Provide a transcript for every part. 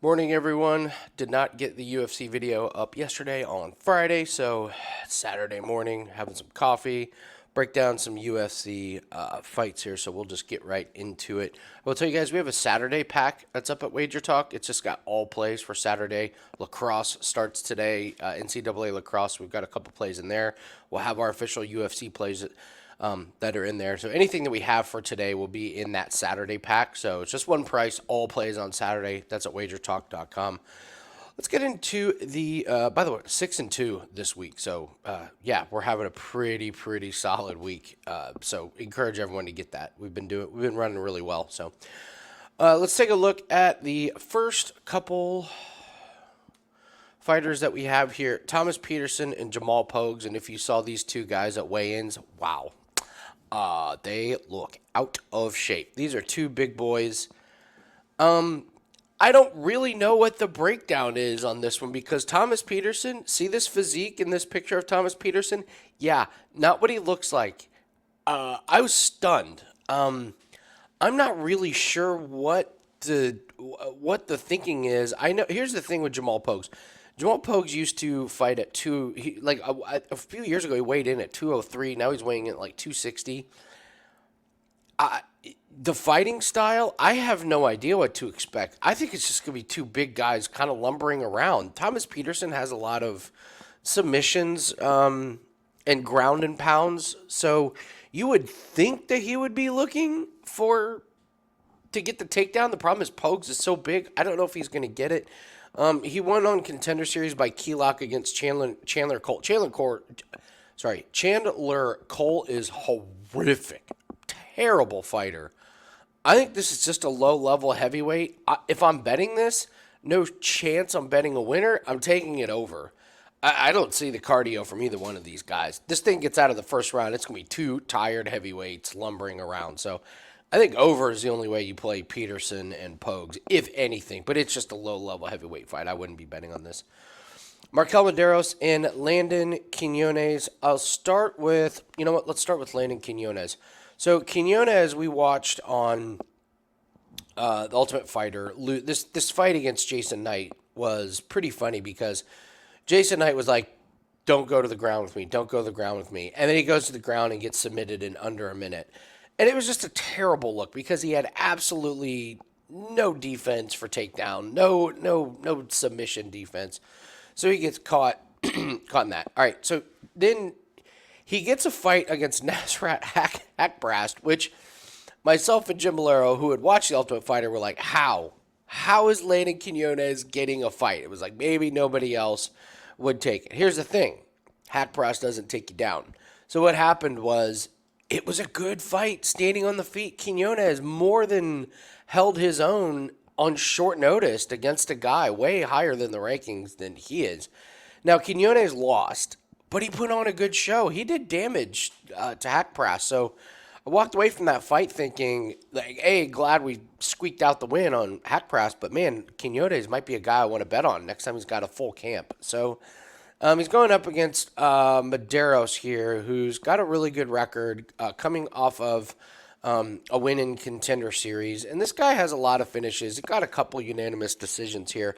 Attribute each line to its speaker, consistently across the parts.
Speaker 1: Morning, everyone. Did not get the UFC video up yesterday on Friday, so it's Saturday morning, having some coffee, break down some UFC fights here, so we'll just get right into it. I will tell you guys, we have a Saturday pack that's up at WagerTalk. It's just got all plays for Saturday. Lacrosse starts today, NCAA lacrosse. We've got a couple plays in there. We'll have our official UFC plays that are in there. So anything that we have for today will be in that Saturday pack. So it's just one price, all plays on Saturday. That's at WagerTalk.com. Let's get into the, by the way, 6-2 this week. So, yeah, we're having a pretty solid week. So encourage everyone to get that. We've been running really well. So, let's take a look at the first couple fighters that we have here. Thomas Peterson and Jamal Pogues. And if you saw these two guys at weigh-ins, wow. They look out of shape. These are two big boys. I don't really know what the breakdown is on this one because Thomas Peterson, see this physique in this picture of Thomas Peterson? Yeah, not what he looks like. I was stunned. I'm not really sure what the thinking is. I know. Here's the thing with Jamal Pogues. Jamal Pogues used to fight at a few years ago. He weighed in at 203. Now he's weighing in at like 260. The fighting style, I have no idea what to expect. I think it's just going to be two big guys kind of lumbering around. Thomas Peterson has a lot of submissions and ground and pounds, so you would think that he would be looking to get the takedown. The problem is Pogues is so big. I don't know if he's going to get it. He won on Contender Series by key lock against Chandler Cole. Chandler Cole is horrific. Terrible fighter. I think this is just a low-level heavyweight. If I'm betting this, no chance I'm betting a winner. I'm taking it over. I don't see the cardio from either one of these guys. This thing gets out of the first round, it's going to be two tired heavyweights lumbering around. So I think over is the only way you play Peterson and Pogues, if anything. But it's just a low-level heavyweight fight. I wouldn't be betting on this. Markel Medeiros and Landon Quinones. I'll start with, let's start with Landon Quinones. So Quinones, we watched on The Ultimate Fighter. This fight against Jason Knight was pretty funny because Jason Knight was like, don't go to the ground with me. Don't go to the ground with me. And then he goes to the ground and gets submitted in under a minute. And it was just a terrible look because he had absolutely no defense for takedown, no submission defense. So he gets caught in that. All right, so then he gets a fight against Nasrat Hakparast, which myself and Jim Bolero, who had watched The Ultimate Fighter, were like, how? How is Landon Quinones getting a fight? It was like maybe nobody else would take it. Here's the thing. Hakparast doesn't take you down. So what happened was it was a good fight standing on the feet. Quinones more than held his own on short notice against a guy way higher than the rankings than he is. Now, Quinones lost, but he put on a good show. He did damage to Hakparast. So I walked away from that fight thinking, like, hey, glad we squeaked out the win on Hakparast, but man, Quinones might be a guy I want to bet on next time he's got a full camp. So he's going up against Medeiros here, who's got a really good record coming off of a win in Contender Series. And this guy has a lot of finishes. He got a couple unanimous decisions here.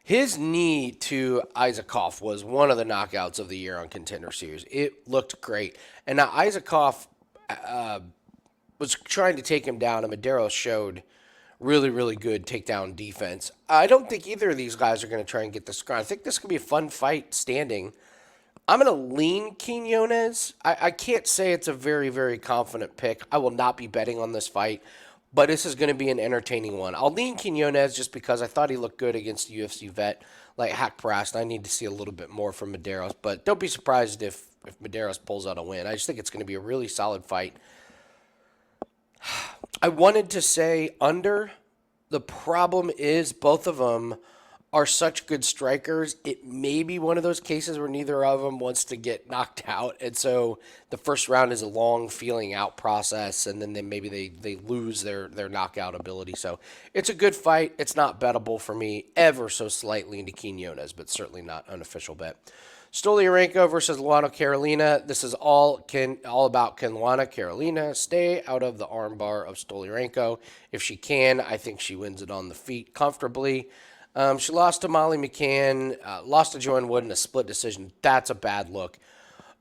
Speaker 1: His knee to Isaacov was one of the knockouts of the year on Contender Series. It looked great. And now Isaacov was trying to take him down, and Medeiros showed really good takedown defense. I don't think either of these guys are going to try and get this ground. I think this could be a fun fight standing. I'm going to lean Quinones. I can't say it's a very confident pick. I will not be betting on this fight, but this is going to be an entertaining one. I'll lean Quinones just because I thought he looked good against a UFC vet like Hakparast. I need to see a little bit more from Medeiros, but don't be surprised if Medeiros pulls out a win. I just think it's going to be a really solid fight. I wanted to say under. The problem is both of them are such good strikers. It may be one of those cases where neither of them wants to get knocked out. And so the first round is a long feeling out process, and then maybe they lose their knockout ability. So it's a good fight. It's not bettable for me ever so slightly into Quinones, but certainly not an official bet. Stoliarenko versus Luana Carolina. This is all about can Luana Carolina stay out of the armbar of Stoliarenko. If she can, I think she wins it on the feet comfortably. She lost to Molly McCann, lost to Joanne Wood in a split decision. That's a bad look.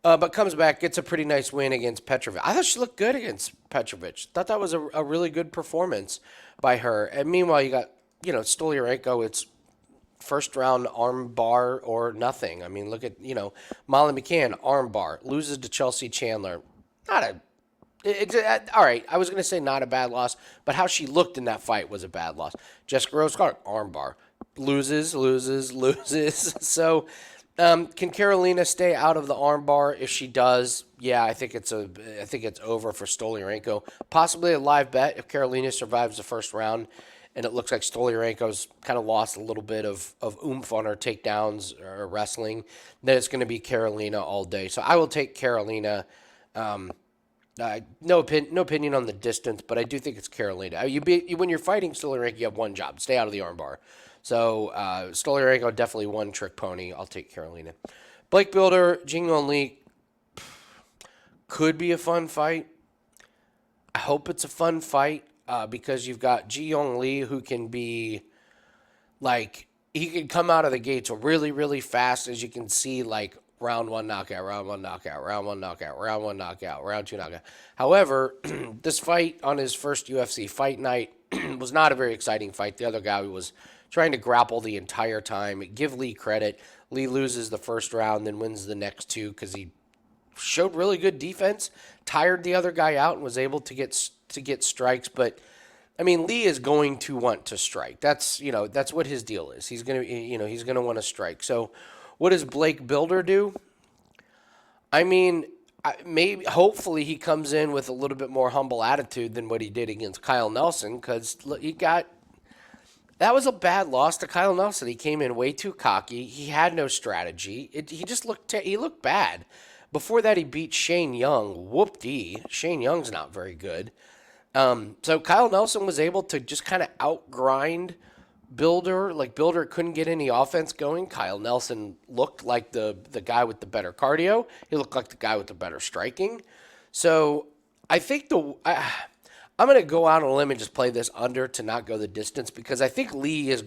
Speaker 1: But comes back, gets a pretty nice win against Petrovic. I thought she looked good against Petrovic. Thought that was a really good performance by her. And meanwhile, you got, Stolyarenko. It's first round arm bar or nothing. I mean, look at, Molly McCann, arm bar, loses to Chelsea Chandler. Not a all right, I was going to say not a bad loss, but how she looked in that fight was a bad loss. Jessica Rose Clark, armbar. Loses. So, can Carolina stay out of the armbar? If she does, yeah, I think it's over for Stolyarenko. Possibly a live bet if Carolina survives the first round, and it looks like Stolyarenko's kind of lost a little bit of oomph on her takedowns or wrestling. Then it's going to be Carolina all day. So I will take Carolina. No opinion on the distance, but I do think it's Carolina. When you're fighting Stolyarenko, you have one job: stay out of the armbar. So Stolyarenko definitely one trick pony. I'll take Carolina. Blake Builder, Jing Yong Lee could be a fun fight. I hope it's a fun fight because you've got Ji Yong Lee who can be like he can come out of the gates really really fast, as you can see, like. Round 1 knockout, round 1 knockout, round 1 knockout, round 1 knockout, round 2 knockout. However, this fight on his first UFC Fight Night was not a very exciting fight. The other guy was trying to grapple the entire time. Give Lee credit. Lee loses the first round, then wins the next two because he showed really good defense, tired the other guy out, and was able to get strikes. But I mean, Lee is going to want to strike. That's what his deal is. He's gonna want to strike. So. What does Blake Builder do? I mean, hopefully he comes in with a little bit more humble attitude than what he did against Kyle Nelson, because that was a bad loss to Kyle Nelson. He came in way too cocky. He had no strategy. He just looked bad. Before that, he beat Shane Young. Whoop-dee. Shane Young's not very good. So Kyle Nelson was able to just kind of outgrind Builder. Like, Builder couldn't get any offense going. Kyle Nelson looked like the guy with the better cardio. He looked like the guy with the better striking. So I think I'm going to go out on a limb and just play this under to not go the distance, because I think Lee is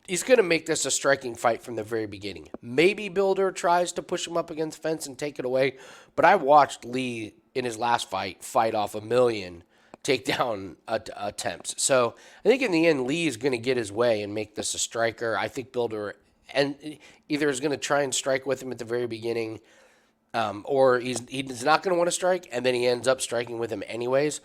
Speaker 1: he's going to make this a striking fight from the very beginning. Maybe Builder tries to push him up against the fence and take it away, but I watched Lee in his last fight off 1 million takedown attempts. So I think in the end, Lee is going to get his way and make this a striker. I think Builder either is going to try and strike with him at the very beginning, or he's not going to want to strike, and then he ends up striking with him anyways.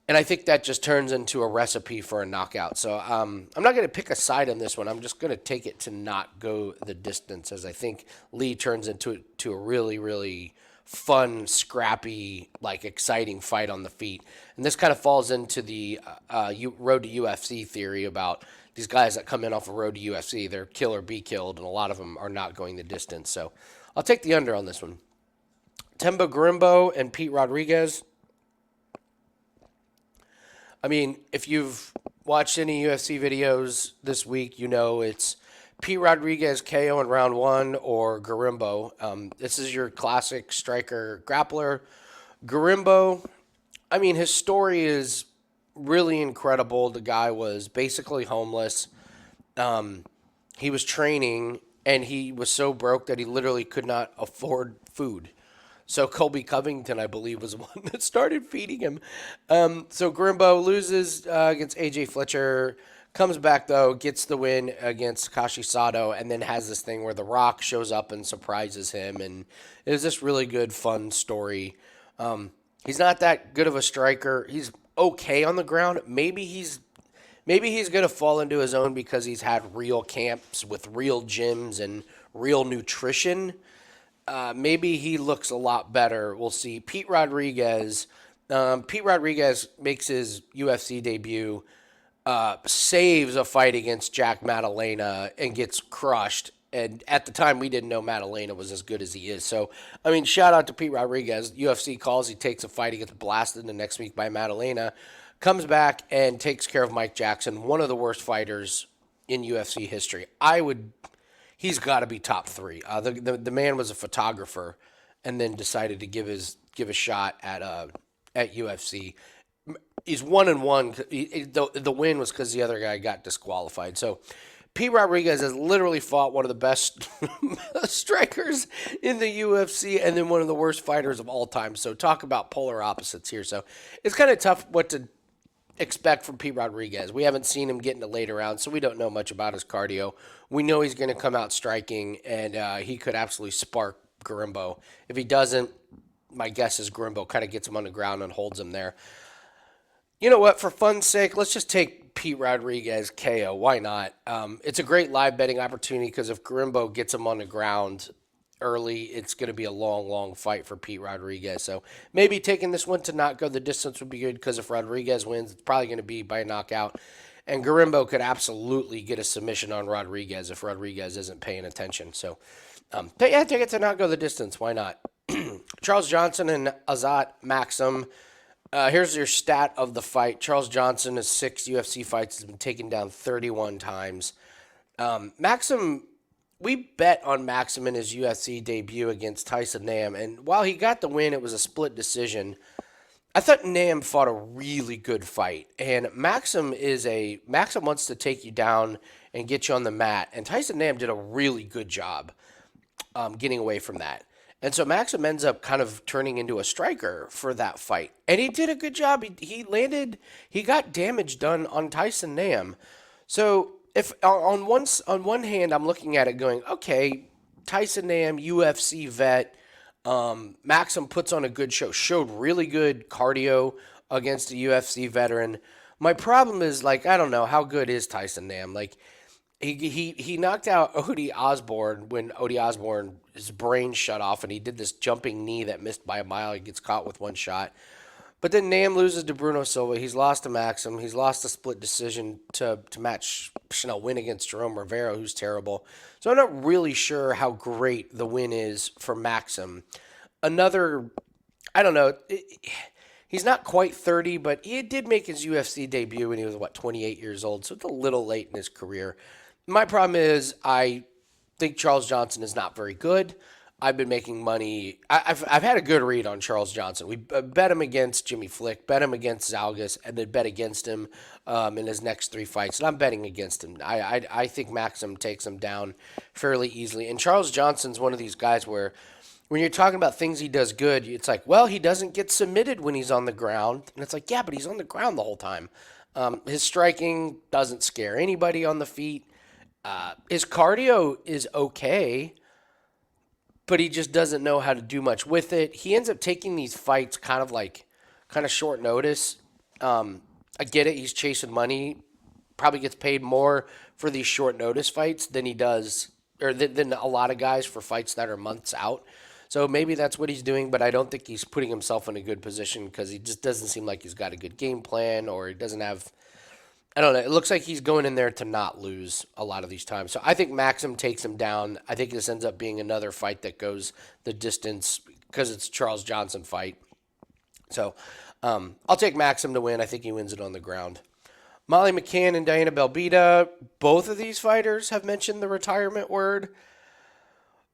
Speaker 1: And I think that just turns into a recipe for a knockout. So I'm not going to pick a side on this one. I'm just going to take it to not go the distance, as I think Lee turns into a really, really fun, scrappy, like exciting fight on the feet. And this kind of falls into the road to UFC theory about these guys that come in off a road to UFC. They're kill or be killed, and a lot of them are not going the distance. So I'll take the under on this one. Temba Grimbo and Pete Rodriguez. I mean, if you've watched any UFC videos this week, you know it's Pete Rodriguez KO in round 1 or Grimbo. This is your classic striker grappler. Grimbo, I mean, his story is really incredible. The guy was basically homeless. He was training, and he was so broke that he literally could not afford food. So Colby Covington, I believe, was the one that started feeding him. So Grimbo loses against AJ Fletcher. Comes back, though, gets the win against Takashi Sato, and then has this thing where The Rock shows up and surprises him. And it was this really good, fun story. He's not that good of a striker. He's okay on the ground. Maybe he's going to fall into his own because he's had real camps with real gyms and real nutrition. Maybe he looks a lot better. We'll see. Pete Rodriguez makes his UFC debut. Saves a fight against Jack Maddalena and gets crushed. And at the time, we didn't know Maddalena was as good as he is. So, I mean, shout out to Pete Rodriguez. UFC calls, he takes a fight, he gets blasted the next week by Maddalena. Comes back and takes care of Mike Jackson, one of the worst fighters in UFC history. He's got to be top 3. The man was a photographer and then decided to give a shot at UFC. He's 1-1. The win was because the other guy got disqualified. So Pete Rodriguez has literally fought one of the best strikers in the UFC and then one of the worst fighters of all time. So talk about polar opposites here. So it's kind of tough what to expect from Pete Rodriguez. We haven't seen him get into later rounds, so we don't know much about his cardio. We know he's going to come out striking, and he could absolutely spark Grimbo. If he doesn't, my guess is Grimbo kind of gets him on the ground and holds him there. You know what? For fun's sake, let's just take Pete Rodriguez KO. Why not? It's a great live betting opportunity because if Grimbo gets him on the ground early, it's going to be a long, long fight for Pete Rodriguez. So maybe taking this one to not go the distance would be good because if Rodriguez wins, it's probably going to be by a knockout. And Grimbo could absolutely get a submission on Rodriguez if Rodriguez isn't paying attention. So, take it to not go the distance. Why not? Charles Johnson and Azat Maxim. Here's your stat of the fight. Charles Johnson has 6 UFC fights, has been taken down 31 times. Maxim, we bet on Maxim in his UFC debut against Tyson Nam, and while he got the win, it was a split decision. I thought Nam fought a really good fight, and Maxim wants to take you down and get you on the mat, and Tyson Nam did a really good job getting away from that. And so Maxim ends up kind of turning into a striker for that fight. And he did a good job. He got damage done on Tyson Nam. So if on one hand I'm looking at it going, okay, Tyson Nam, UFC vet, Maxim puts on a good show, showed really good cardio against a UFC veteran. My problem is, like, I don't know, how good is Tyson Nam? Like, he knocked out Odie Osborne when Odie Osborne, his brain shut off, and he did this jumping knee that missed by a mile. He gets caught with one shot. But then Nam loses to Bruno Silva. He's lost to Maxim. He's lost a split decision to match win against Jerome Rivera, who's terrible. So I'm not really sure how great the win is for Maxim. I don't know. He's not quite 30, but he did make his UFC debut when he was, 28 years old. So it's a little late in his career. My problem is I think Charles Johnson is not very good. I've been making money. I've had a good read on Charles Johnson. We bet him against Jimmy Flick, bet him against Zalgas, and then bet against him in his next 3 fights. And I'm betting against him. I think Maxim takes him down fairly easily. And Charles Johnson's one of these guys where when you're talking about things he does good, it's like, well, he doesn't get submitted when he's on the ground. And it's like, yeah, but he's on the ground the whole time. His striking doesn't scare anybody on the feet. His cardio is okay, but he just doesn't know how to do much with it. He ends up taking these fights kind of short notice. I get it. He's chasing money. Probably gets paid more for these short notice fights than he does, or than a lot of guys for fights that are months out. So maybe that's what he's doing, but I don't think he's putting himself in a good position because he just doesn't seem like he's got a good game plan, or he doesn't have, I don't know. It looks like he's going in there to not lose a lot of these times. So I think Maxim takes him down. I think this ends up being another fight that goes the distance because it's a Charles Johnson fight. So I'll take Maxim to win. I think he wins it on the ground. Molly McCann and Diana Belbita, both of these fighters have mentioned the retirement word.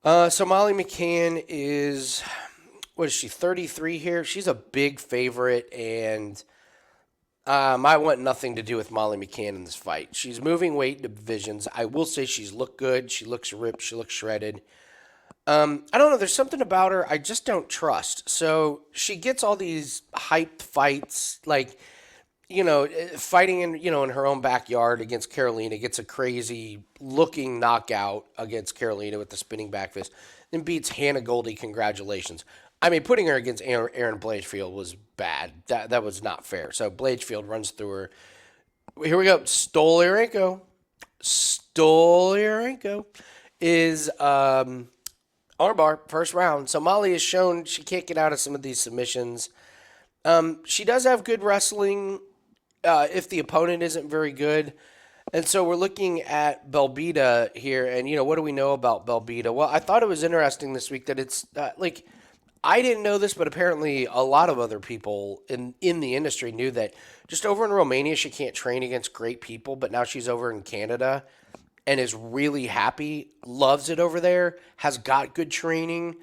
Speaker 1: So Molly McCann is, 33 here? She's a big favorite, and I want nothing to do with Molly McCann in this fight. She's moving weight divisions. I will say she's looked good. She looks ripped. She looks shredded. I don't know. There's something about her I just don't trust. So she gets all these hyped fights, like, fighting in her own backyard against Carolina, gets a crazy looking knockout against Carolina with the spinning back fist, then beats Hannah Goldie. Congratulations. I mean, putting her against Aaron Blanchfield was bad. That was not fair. So Blanchfield runs through her. Here we go. Stolyarenko is armbar, first round. So Molly has shown she can't get out of some of these submissions. She does have good wrestling if the opponent isn't very good. And so we're looking at Belbita here. And, what do we know about Belbita? Well, I thought it was interesting this week that it's I didn't know this, but apparently a lot of other people in the industry knew that just over in Romania, she can't train against great people, but now she's over in Canada and is really happy, loves it over there, has got good training.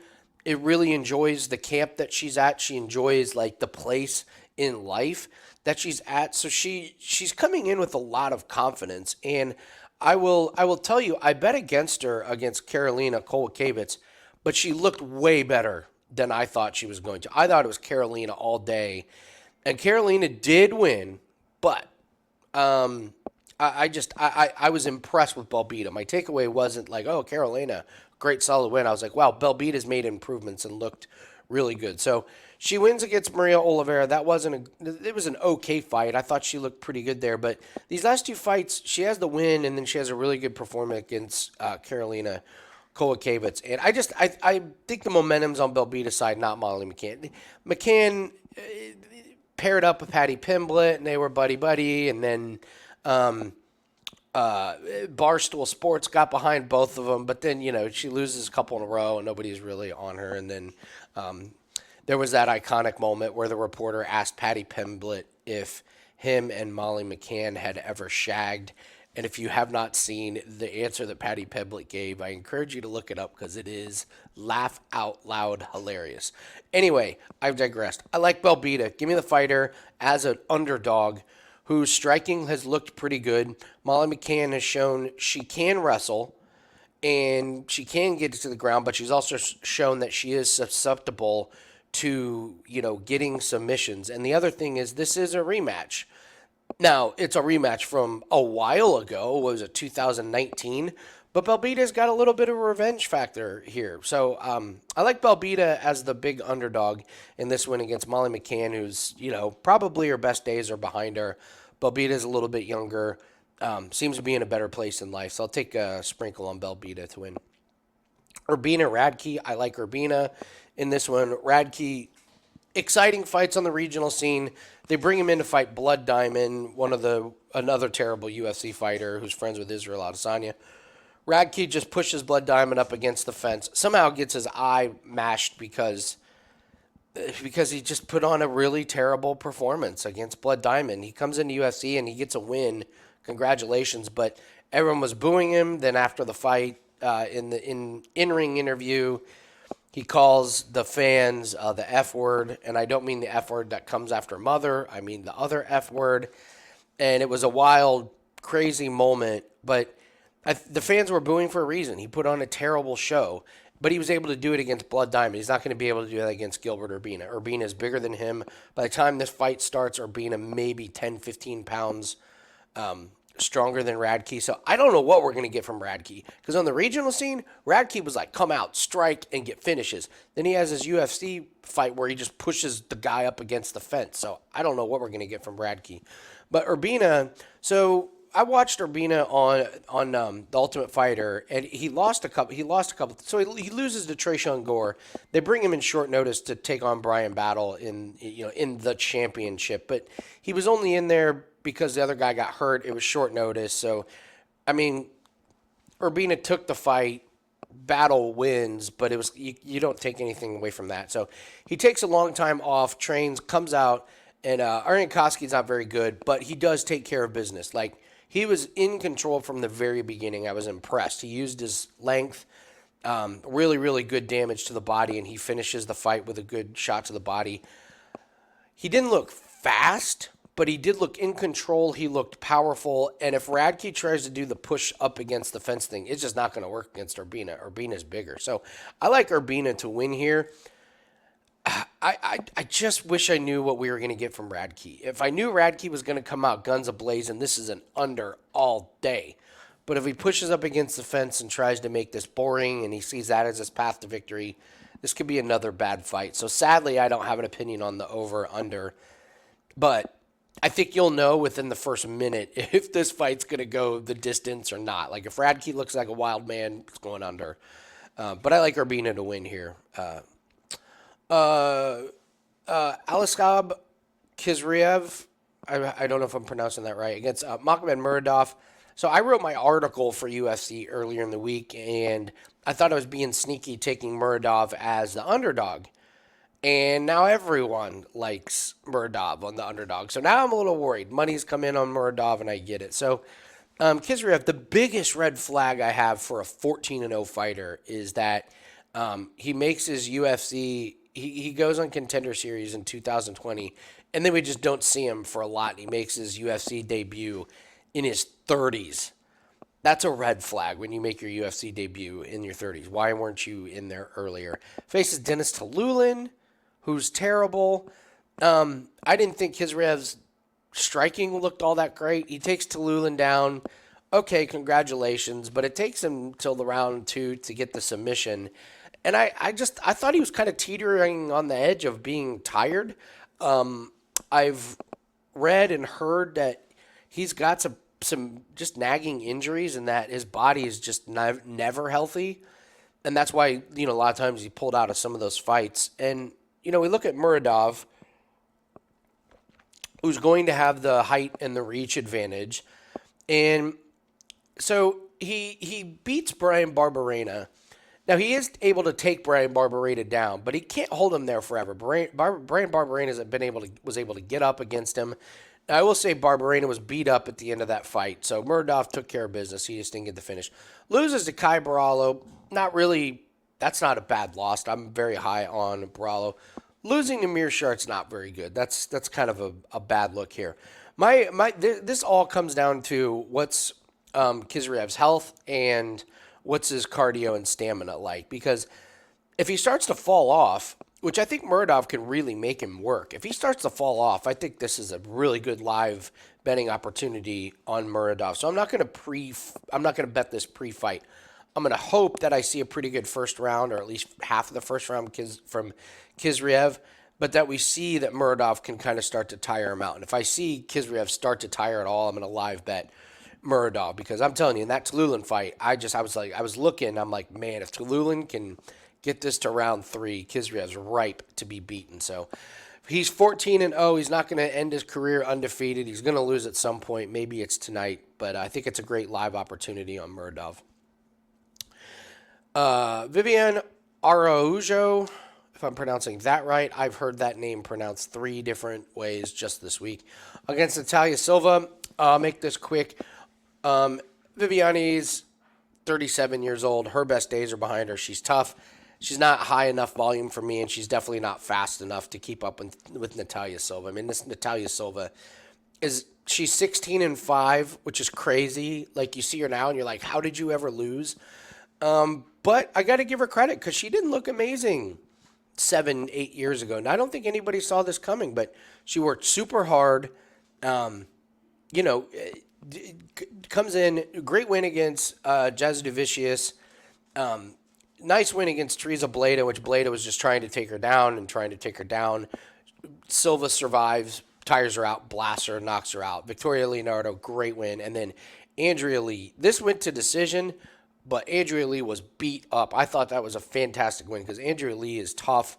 Speaker 1: It really enjoys the camp that she's at. She enjoys, the place in life that she's at. So she's coming in with a lot of confidence. And I will tell you, I bet against her against Karolina Kowalkiewicz, but she looked way better than I thought she was going to. I thought it was Karolina all day, and Karolina did win, but I was impressed with Belbita. My takeaway wasn't like, oh, Carolina, great solid win. I was like, wow, Belbita's made improvements and looked really good. So she wins against Maria Oliveira. It was an okay fight. I thought she looked pretty good there. But these last two fights, she has the win, and then she has a really good performance against Carolina Kowalkiewicz. And I think the momentum's on Belbita's side, not Molly McCann. McCann paired up with Patty Pimblett, and they were buddy-buddy, and then Barstool Sports got behind both of them, but then, she loses a couple in a row, and nobody's really on her. And then there was that iconic moment where the reporter asked Patty Pimblett if him and Molly McCann had ever shagged. And if you have not seen the answer that Patty Pimblett gave, I encourage you to look it up because it is laugh out loud hilarious. Anyway, I've digressed. I like Belbita. Give me the fighter as an underdog whose striking has looked pretty good. Molly McCann has shown she can wrestle and she can get to the ground, but she's also shown that she is susceptible to, getting submissions. And the other thing is this is a rematch. Now, it's a rematch from a while ago. What was it, 2019? But Belbita's got a little bit of a revenge factor here. So I like Belbita as the big underdog in this win against Molly McCann, who's, probably her best days are behind her. Belbita's a little bit younger, seems to be in a better place in life. So I'll take a sprinkle on Belbita to win. Urbina Radkey, I like Urbina in this one. Radkey, exciting fights on the regional scene. They bring him in to fight Blood Diamond, another terrible UFC fighter who's friends with Israel Adesanya. Radkey just pushes Blood Diamond up against the fence. Somehow gets his eye mashed because he just put on a really terrible performance against Blood Diamond. He comes into UFC and he gets a win. Congratulations. But everyone was booing him. Then after the fight, in-ring interview, he calls the fans the F word. And I don't mean the F word that comes after mother. I mean the other F word. And it was a wild, crazy moment. But the fans were booing for a reason. He put on a terrible show, but he was able to do it against Blood Diamond. He's not going to be able to do that against Gilbert Urbina. Urbina is bigger than him. By the time this fight starts, Urbina maybe 10, 15 pounds stronger than Radkey. So I don't know what we're going to get from Radkey. Because on the regional scene, Radkey was like, come out, strike, and get finishes. Then he has his UFC fight where he just pushes the guy up against the fence. So I don't know what we're going to get from Radkey. But Urbina, so I watched Urbina on The Ultimate Fighter, and he lost a couple. So he loses to Trayshawn Gore. They bring him in short notice to take on Brian Battle in the championship, but he was only in there because the other guy got hurt. It was short notice, so I mean, Urbina took the fight. Battle wins, but it was you don't take anything away from that. So he takes a long time off, trains, comes out, and Arian Koski's not very good, but he does take care of business. Like, he was in control from the very beginning. I was impressed. He used his length, really, really good damage to the body, and he finishes the fight with a good shot to the body. He didn't look fast, but he did look in control. He looked powerful, and if Radkey tries to do the push up against the fence thing, it's just not going to work against Urbina. Urbina's bigger. So I like Urbina to win here. I just wish I knew what we were going to get from Radkey. If I knew Radkey was going to come out guns a-blazing, this is an under all day. But if he pushes up against the fence and tries to make this boring and he sees that as his path to victory, this could be another bad fight. So sadly, I don't have an opinion on the over-under. But I think you'll know within the first minute if this fight's going to go the distance or not. Like, if Radkey looks like a wild man, it's going under. But I like Urbina to win here. Aliskab Kizriev, I don't know if I'm pronouncing that right, against Makhmed Muradov. So I wrote my article for UFC earlier in the week, and I thought I was being sneaky taking Muradov as the underdog. And now everyone likes Muradov on the underdog. So now I'm a little worried. Money's come in on Muradov, and I get it. So Kizriev, the biggest red flag I have for a 14-0 fighter is that he makes his UFC... He goes on Contender Series in 2020, and then we just don't see him for a lot. And he makes his UFC debut in his 30s. That's a red flag when you make your UFC debut in your 30s. Why weren't you in there earlier? Faces Dennis Tululin, who's terrible. I didn't think Kisryev's striking looked all that great. He takes Tululin down. Okay, congratulations, but it takes him till the round 2 to get the submission. And I thought he was kind of teetering on the edge of being tired. I've read and heard that he's got some just nagging injuries and that his body is just never healthy. And that's why, a lot of times he pulled out of some of those fights. And, we look at Murov, who's going to have the height and the reach advantage. And so he beats Brian Barberena. Now, he is able to take Brian Barberena down, but he can't hold him there forever. Brian Barberena was able to get up against him. Now, I will say Barberena was beat up at the end of that fight, so Murov took care of business. He just didn't get the finish. Loses to Kai Barallo. Not really. That's not a bad loss. I'm very high on Barallo. Losing to Mearshardt's not very good. That's kind of a bad look here. This all comes down to what's Kisryev's health and what's his cardio and stamina like. Because if he starts to fall off, which I think Murov can really make him work. If he starts to fall off, I think this is a really good live betting opportunity on Murov. So I'm not going to bet this pre-fight. I'm going to hope that I see a pretty good first round, or at least half of the first round from Kisryev, but that we see that Murov can kind of start to tire him out. And if I see Kisryev start to tire at all, I'm going to live bet Murov, because I'm telling you, in that Tululin fight, I was looking, I'm like, man, if Tululin can get this to round 3, Kisryev's ripe to be beaten. So he's 14-0. He's not going to end his career undefeated. He's going to lose at some point. Maybe it's tonight, but I think it's a great live opportunity on Murov. Vivian Araujo, if I'm pronouncing that right. I've heard that name pronounced 3 different ways just this week. Against Natalia Silva, I'll make this quick. Viviani's 37 years old. Her best days are behind her. She's tough. She's not high enough volume for me, and she's definitely not fast enough to keep up with Natalia Silva. I mean, this Natalia Silva she's 16-5, which is crazy. Like, you see her now, and you're like, how did you ever lose? But I got to give her credit because she didn't look amazing 7-8 years ago. And I don't think anybody saw this coming, but she worked super hard. Comes in, great win against Jasudavicius. Nice win against Teresa Bleda, which Bleda was just trying to take her down. Silva survives, tires her out, blasts her, knocks her out. Victoria Leonardo, great win. And then Andrea Lee. This went to decision, but Andrea Lee was beat up. I thought that was a fantastic win because Andrea Lee is tough.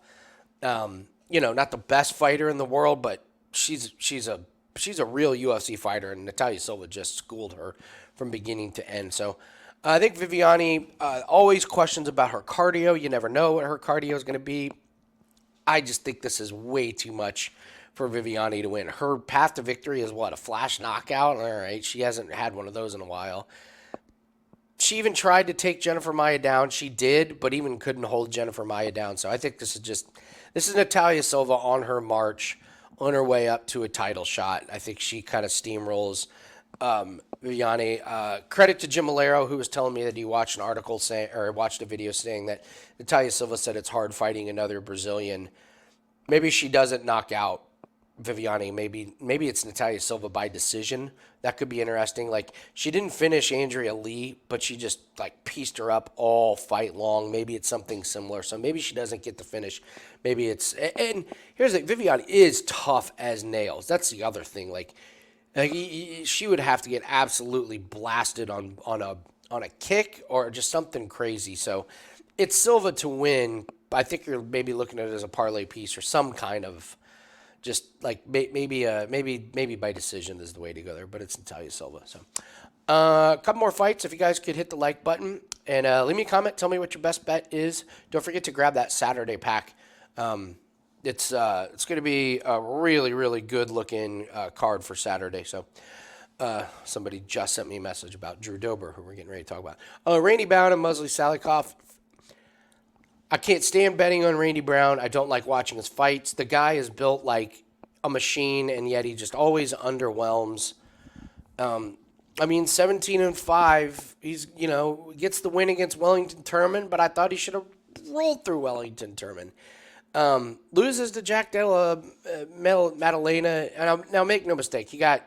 Speaker 1: Not the best fighter in the world, but she's a real UFC fighter, and Natalia Silva just schooled her from beginning to end. So I think Viviani, always questions about her cardio. You never know what her cardio is going to be. I just think this is way too much for Viviani to win. Her path to victory is a flash knockout? All right, she hasn't had one of those in a while. She even tried to take Jennifer Maia down. She did, but even couldn't hold Jennifer Maia down. So I think this is Natalia Silva on her march, on her way up to a title shot. I think she kind of steamrolls Viviani. Credit to Jim Malero, who was telling me that he watched watched a video saying that Natalia Silva said it's hard fighting another Brazilian. Maybe she doesn't knock out Viviani. Maybe it's Natalia Silva by decision. That could be interesting. Like, she didn't finish Andrea Lee, but she just pieced her up all fight long. Maybe it's something similar. So maybe she doesn't get the finish. Maybe it's, and here's the thing, Viviani is tough as nails. That's the other thing. She would have to get absolutely blasted on a kick or just something crazy. So it's Silva to win. I think you're maybe looking at it as a parlay piece or some kind of just maybe by decision is the way to go there, but it's Natalia Silva. So a couple more fights. If you guys could hit the like button and leave me a comment, tell me what your best bet is. Don't forget to grab that Saturday pack. It's going to be a really, really good looking card for Saturday. So somebody just sent me a message about Drew Dober, who we're getting ready to talk about. Randy Brown and Musley Salikov. I can't stand betting on Randy Brown. I don't like watching his fights. The guy is built like a machine, and yet he just always underwhelms. 17-5. He's, gets the win against Wellington Turman, but I thought he should have rolled through Wellington Turman. Loses to Jack Della Maddalena. And now, make no mistake, he got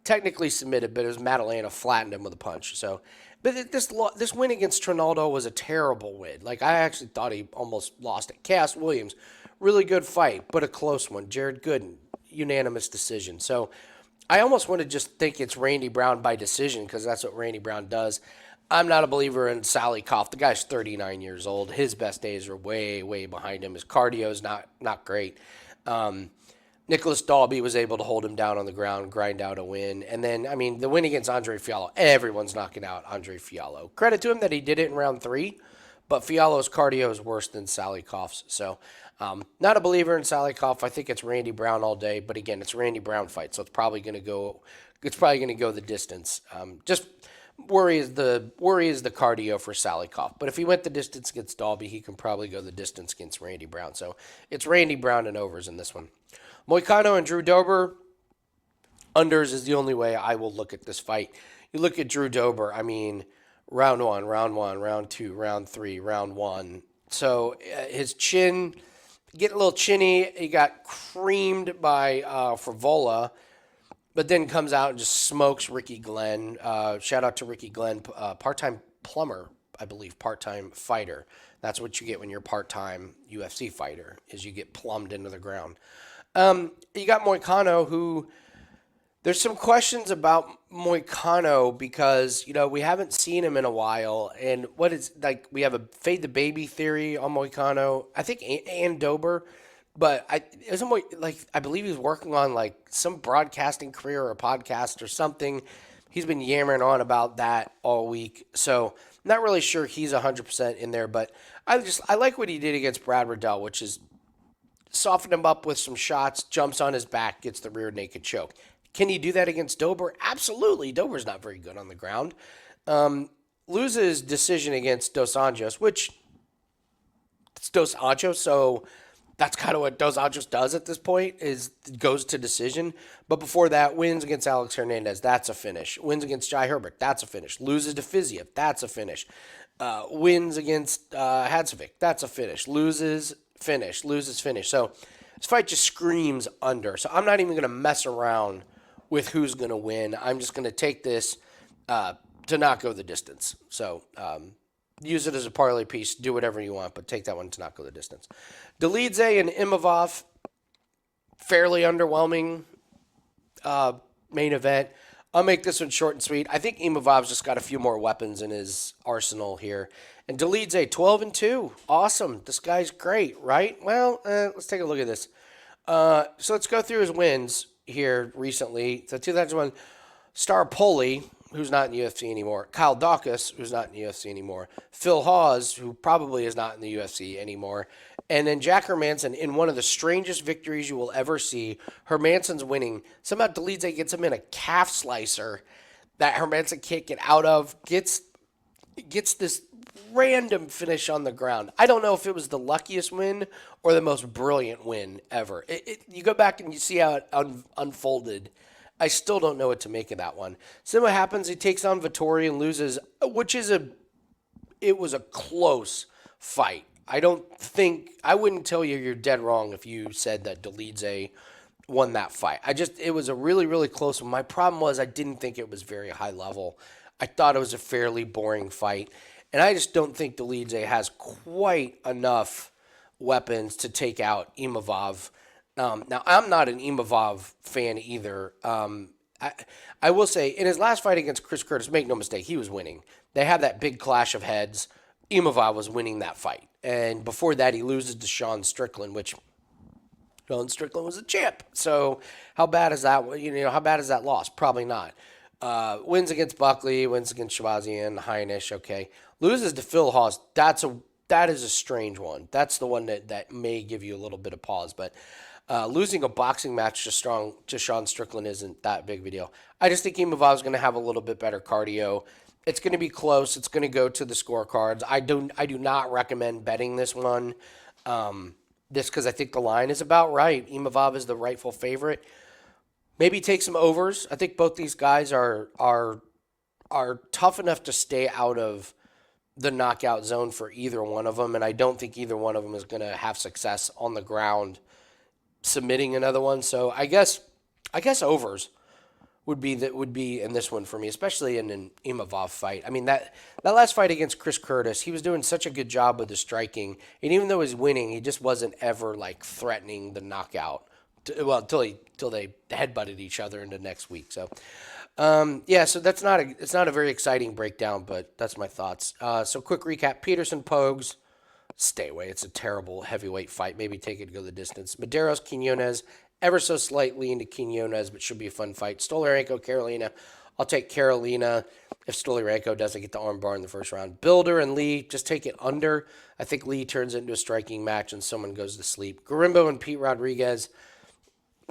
Speaker 1: technically submitted, but it was Maddalena flattened him with a punch. So, but this win against Trinaldo was a terrible win. Like, I actually thought he almost lost it. Cass Williams, really good fight, but a close one. Jared Gooden, unanimous decision. So, I almost want to just think it's Randy Brown by decision because that's what Randy Brown does. I'm not a believer in Salikov. The guy's 39 years old. His best days are way, way behind him. His cardio is not great. Nicholas Dalby was able to hold him down on the ground, grind out a win. And then, the win against Andre Fiallo, everyone's knocking out Andre Fiallo. Credit to him that he did it in round 3, but Fiallo's cardio is worse than Salikov's. So, not a believer in Salikov. I think it's Randy Brown all day. But again, it's a Randy Brown fight, so it's probably going to go the distance. Just worry is the cardio for Salikov. But if he went the distance against Dalby, he can probably go the distance against Randy Brown. So it's Randy Brown and overs in this one. Moicano and Drew Dober, unders is the only way I will look at this fight. You look at Drew Dober, round 1, round 2, round 3, round 1. So his chin, getting a little chinny. He got creamed by Frivola, but then comes out and just smokes Ricky Glenn. Shout out to Ricky Glenn, part-time plumber, I believe, part-time fighter. That's what you get when you're a part-time UFC fighter, is you get plumbed into the ground. You got Moicano, who there's some questions about Moicano because, we haven't seen him in a while. And we have a fade the baby theory on Moicano, I think, and Dober. But I believe he's working on some broadcasting career or a podcast or something. He's been yammering on about that all week. So not really sure he's 100% in there. But I like what he did against Brad Riddell, which is soften him up with some shots, jumps on his back, gets the rear naked choke. Can he do that against Dober? Absolutely. Dober's not very good on the ground. Loses decision against Dos Anjos, which it's Dos Anjos, so that's kind of what Dos Anjos does at this point, is goes to decision. But before that, wins against Alex Hernandez, that's a finish. Wins against Jai Herbert, that's a finish. Loses to Fiziev, that's a finish. Wins against Hadzovic, that's a finish. Loses, finish. So this fight just screams under. So I'm not even going to mess around with who's going to win. I'm just going to take this to not go the distance. So use it as a parlay piece. Do whatever you want, but take that one to not go the distance. Dolidze and Imavov, fairly underwhelming main event. I'll make this one short and sweet. I think Imavov's just got a few more weapons in his arsenal here. And Dolidze, 12-2. Awesome. This guy's great, right? Well, let's take a look at this. So let's go through his wins here recently. So 2001, Star Poli, who's not in the UFC anymore. Kyle Dawkins, who's not in the UFC anymore. Phil Hawes, who probably is not in the UFC anymore. And then Jack Hermanson in one of the strangest victories you will ever see. Hermanson's winning. Somehow Dolidze gets him in a calf slicer that Hermanson can't get out of. Gets this random finish on the ground. I don't know if it was the luckiest win or the most brilliant win ever. You go back and you see how it unfolded. I still don't know what to make of that one. So what happens, he takes on Vettori and loses, it was a close fight. I wouldn't tell you you're dead wrong if you said that Dolidze won that fight. It was a really, really close one. My problem was I didn't think it was very high level. I thought it was a fairly boring fight. And I just don't think Dolidze has quite enough weapons to take out Imavov. Now, I'm not an Imavov fan either. I will say, in his last fight against Chris Curtis, make no mistake, he was winning. They had that big clash of heads. Imavov was winning that fight. And before that, he loses to Sean Strickland, which Sean Strickland was a champ. So how bad is that? How bad is that loss? Probably not. Wins against Buckley, wins against Shabazian, Heinisch, okay. Loses to Phil Hawes. That is a strange one. That's the one that may give you a little bit of pause. But losing a boxing match to Sean Strickland isn't that big of a deal. I just think Imavov's going to have a little bit better cardio. It's going to be close. It's going to go to the scorecards. I do not recommend betting this one. this because I think the line is about right. Imavov is the rightful favorite. Maybe take some overs. I think both these guys are tough enough to stay out of the knockout zone for either one of them, and I don't think either one of them is going to have success on the ground submitting another one. So I guess overs would be in this one for me, especially in an Imavov fight. I mean that last fight against Chris Curtis, he was doing such a good job with the striking, and even though he was winning, he just wasn't ever like threatening the knockout. Until they headbutted each other into next week. So so it's not a very exciting breakdown, but that's my thoughts. So quick recap: Peterson Pogues, stay away. It's a terrible heavyweight fight. Maybe take it to go the distance. Medeiros Quinones, ever so slightly into Quinones, but should be a fun fight. Stoliarenko Carolina. I'll take Carolina if Stoliarenko doesn't get the armbar in the first round. Bilder and Lee, just take it under. I think Lee turns it into a striking match and someone goes to sleep. Grimbo and Pete Rodriguez.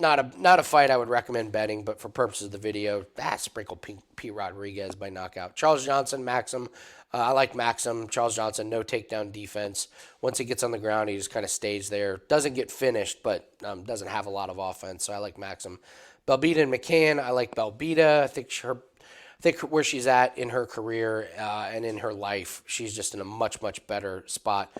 Speaker 1: Not a fight I would recommend betting, but for purposes of the video, sprinkle Pete Rodriguez by knockout. Charles Johnson, Maxim. I like Maxim. Charles Johnson, no takedown defense. Once he gets on the ground, he just kind of stays there. Doesn't get finished, but doesn't have a lot of offense, so I like Maxim. Belbita and McMann, I like Belbita. I think where she's at in her career and in her life, she's just in a much, much better spot.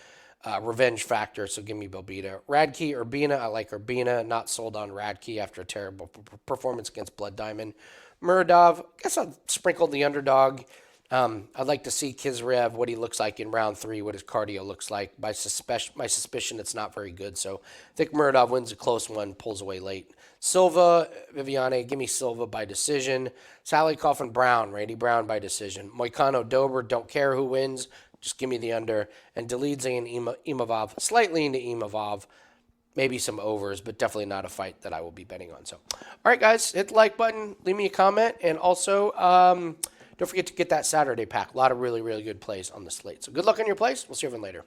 Speaker 1: Revenge factor, so give me Belbita. Radkey, Urbina, I like Urbina. Not sold on Radkey after a terrible performance against Blood Diamond. Murov, I guess I'll sprinkle the underdog. I'd like to see Kizrev, what he looks like in round 3, what his cardio looks like. My suspicion it's not very good, so I think Murov wins a close one, pulls away late. Silva, Viviane, give me Silva by decision. Salikov and Brown, Randy Brown by decision. Moicano, Dober, don't care who wins. Just give me the under. And Dolidze and Imavov, slightly into Imavov. Maybe some overs, but definitely not a fight that I will be betting on. So, all right, guys, hit the like button. Leave me a comment. And also, don't forget to get that Saturday pack. A lot of really, really good plays on the slate. So good luck on your plays. We'll see you everyone later.